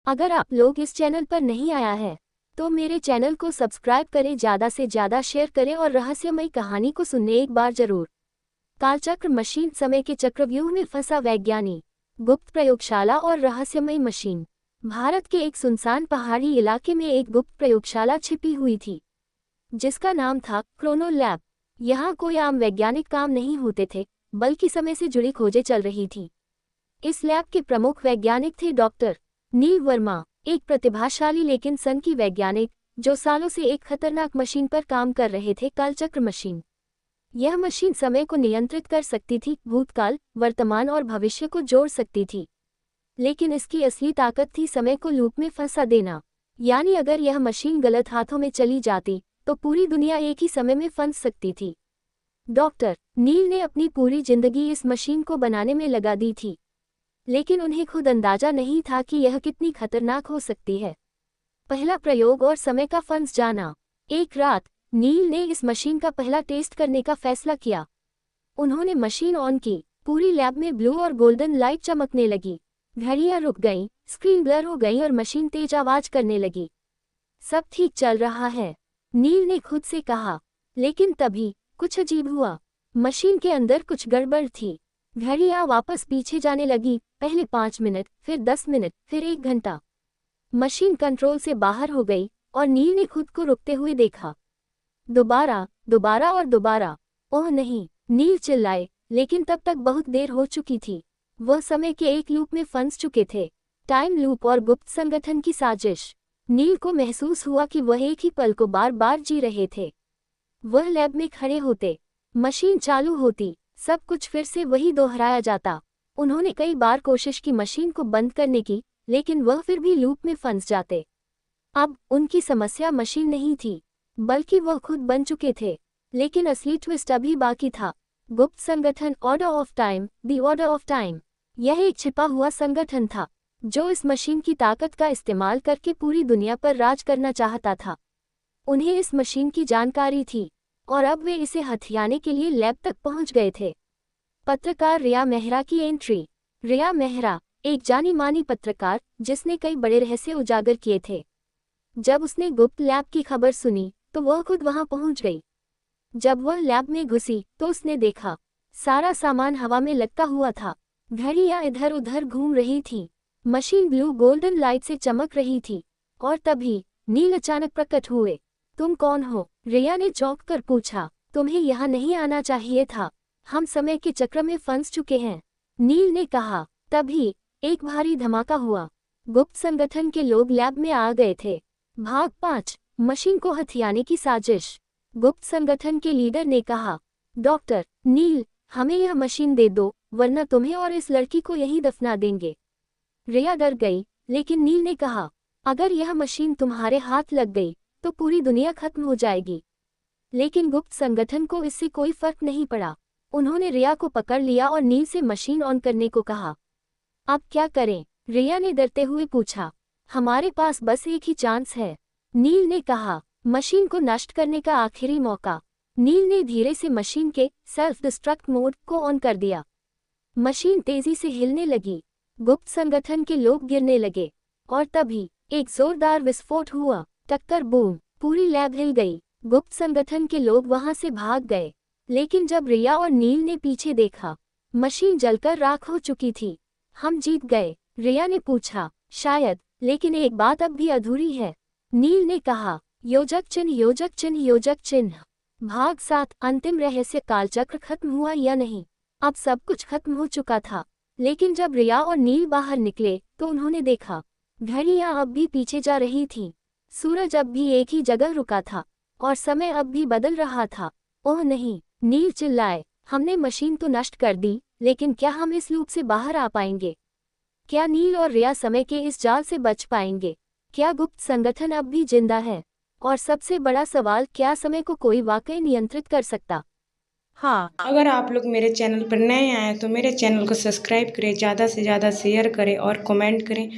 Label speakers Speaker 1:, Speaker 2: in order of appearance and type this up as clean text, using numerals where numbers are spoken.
Speaker 1: अगर आप लोग इस चैनल पर नहीं आया है तो मेरे चैनल को सब्सक्राइब करें, ज़्यादा से ज़्यादा शेयर करें और रहस्यमयी कहानी को सुनने एक बार जरूर। कालचक्र मशीन, समय के चक्रव्यूह में फंसा वैज्ञानिक, गुप्त प्रयोगशाला और रहस्यमयी मशीन। भारत के एक सुनसान पहाड़ी इलाके में एक गुप्त प्रयोगशाला छिपी हुई थी जिसका नाम था क्रोनो लैब। यहाँ कोई आम वैज्ञानिक काम नहीं होते थे, बल्कि समय से जुड़ी खोजें चल रही थी। इस लैब के प्रमुख वैज्ञानिक थे डॉक्टर नील वर्मा, एक प्रतिभाशाली लेकिन सनकी वैज्ञानिक जो सालों से एक खतरनाक मशीन पर काम कर रहे थे, कालचक्र मशीन। यह मशीन समय को नियंत्रित कर सकती थी, भूतकाल, वर्तमान और भविष्य को जोड़ सकती थी। लेकिन इसकी असली ताकत थी समय को लूप में फंसा देना। यानी अगर यह मशीन गलत हाथों में चली जाती तो पूरी दुनिया एक ही समय में फंस सकती थी। डॉक्टर नील ने अपनी पूरी जिंदगी इस मशीन को बनाने में लगा दी थी, लेकिन उन्हें खुद अंदाजा नहीं था कि यह कितनी खतरनाक हो सकती है। पहला प्रयोग और समय का फंस जाना। एक रात नील ने इस मशीन का पहला टेस्ट करने का फैसला किया। उन्होंने मशीन ऑन की, पूरी लैब में ब्लू और गोल्डन लाइट चमकने लगी, घड़ियां रुक गईं, स्क्रीन ब्लर हो गई और मशीन तेज आवाज करने लगी। सब ठीक चल रहा है, नील ने खुद से कहा। लेकिन तभी कुछ अजीब हुआ। मशीन के अंदर कुछ गड़बड़ थी। घड़ियां वापस पीछे जाने लगी, पहले 5 मिनट, फिर 10 मिनट, फिर 1 घंटा। मशीन कंट्रोल से बाहर हो गई और नील ने खुद को रुकते हुए देखा। दोबारा, दोबारा और दोबारा। ओह नहीं, नील चिल्लाए, लेकिन तब तक बहुत देर हो चुकी थी। वह समय के एक लूप में फंस चुके थे। टाइम लूप और गुप्त संगठन की साजिश। नील को महसूस हुआ कि वह एक ही पल को बार बार जी रहे थे। वह लैब में खड़े होते, मशीन चालू होती, सब कुछ फिर से वही दोहराया जाता। उन्होंने कई बार कोशिश की मशीन को बंद करने की, लेकिन वह फिर भी लूप में फंस जाते। अब उनकी समस्या मशीन नहीं थी, बल्कि वह खुद बन चुके थे। लेकिन असली ट्विस्ट अभी बाकी था। गुप्त संगठन, order of time, the order of time. यह एक छिपा हुआ संगठन था जो इस मशीन की ताकत का इस्तेमाल करके पूरी दुनिया पर राज करना चाहता था। उन्हें इस मशीन की जानकारी थी और अब वे इसे हथियाने के लिए लैब तक पहुंच गए थे। पत्रकार रिया मेहरा की एंट्री। रिया मेहरा एक जानी मानी पत्रकार जिसने कई बड़े रहस्य उजागर किए थे। जब उसने गुप्त लैब की खबर सुनी तो वह खुद वहां पहुंच गई। जब वह लैब में घुसी तो उसने देखा सारा सामान हवा में लटका हुआ था। घड़ियां इधर उधर घूम रही थीं, मशीन ब्लू गोल्डन लाइट से चमक रही थी। और तभी नील अचानक प्रकट हुए। तुम कौन हो? रिया ने चौंक कर पूछा। तुम्हें यहाँ नहीं आना चाहिए था, हम समय के चक्र में फंस चुके हैं, नील ने कहा। तभी एक भारी धमाका हुआ। गुप्त संगठन के लोग लैब में आ गए थे। भाग 5, मशीन को हथियाने की साजिश। गुप्त संगठन के लीडर ने कहा, डॉक्टर नील, हमें यह मशीन दे दो, वरना तुम्हें और इस लड़की को यहीं दफना देंगे। रिया डर गई, लेकिन नील ने कहा, अगर यह मशीन तुम्हारे हाथ लग गई तो पूरी दुनिया खत्म हो जाएगी। लेकिन गुप्त संगठन को इससे कोई फर्क नहीं पड़ा। उन्होंने रिया को पकड़ लिया और नील से मशीन ऑन करने को कहा। अब क्या करें? रिया ने डरते हुए पूछा। हमारे पास बस एक ही चांस है, नील ने कहा। मशीन को नष्ट करने का आखिरी मौका। नील ने धीरे से मशीन के सेल्फ डिस्ट्रक्ट मोड को ऑन कर दिया। मशीन तेजी से हिलने लगी, गुप्त संगठन के लोग गिरने लगे और तभी एक जोरदार विस्फोट हुआ। टक्कर, बूम, पूरी लैब हिल गई। गुप्त संगठन के लोग वहां से भाग गए, लेकिन जब रिया और नील ने पीछे देखा, मशीन जलकर राख हो चुकी थी। हम जीत गए, रिया ने पूछा। शायद, लेकिन एक बात अब भी अधूरी है, नील ने कहा। योजक चिन्ह, योजक चिन्ह, योजक चिन्ह। भाग 7, अंतिम रहस्य। कालचक्र खत्म हुआ या नहीं? अब सब कुछ खत्म हो चुका था, लेकिन जब रिया और नील बाहर निकले तो उन्होंने देखा घड़ियां अब भी पीछे जा रही थीं। सूरज अब भी एक ही जगह रुका था और समय अब भी बदल रहा था। ओह नहीं, नील चिल्लाए, हमने मशीन तो नष्ट कर दी, लेकिन क्या हम इस लूप से बाहर आ पाएंगे? क्या नील और रिया समय के इस जाल से बच पाएंगे? क्या गुप्त संगठन अब भी जिंदा है? और सबसे बड़ा सवाल, क्या समय को कोई वाकई नियंत्रित कर सकता?
Speaker 2: हाँ, अगर आप लोग मेरे चैनल पर नए आए हैं तो मेरे चैनल को सब्सक्राइब करें, ज़्यादा से ज़्यादा शेयर करें और कमेंट करें।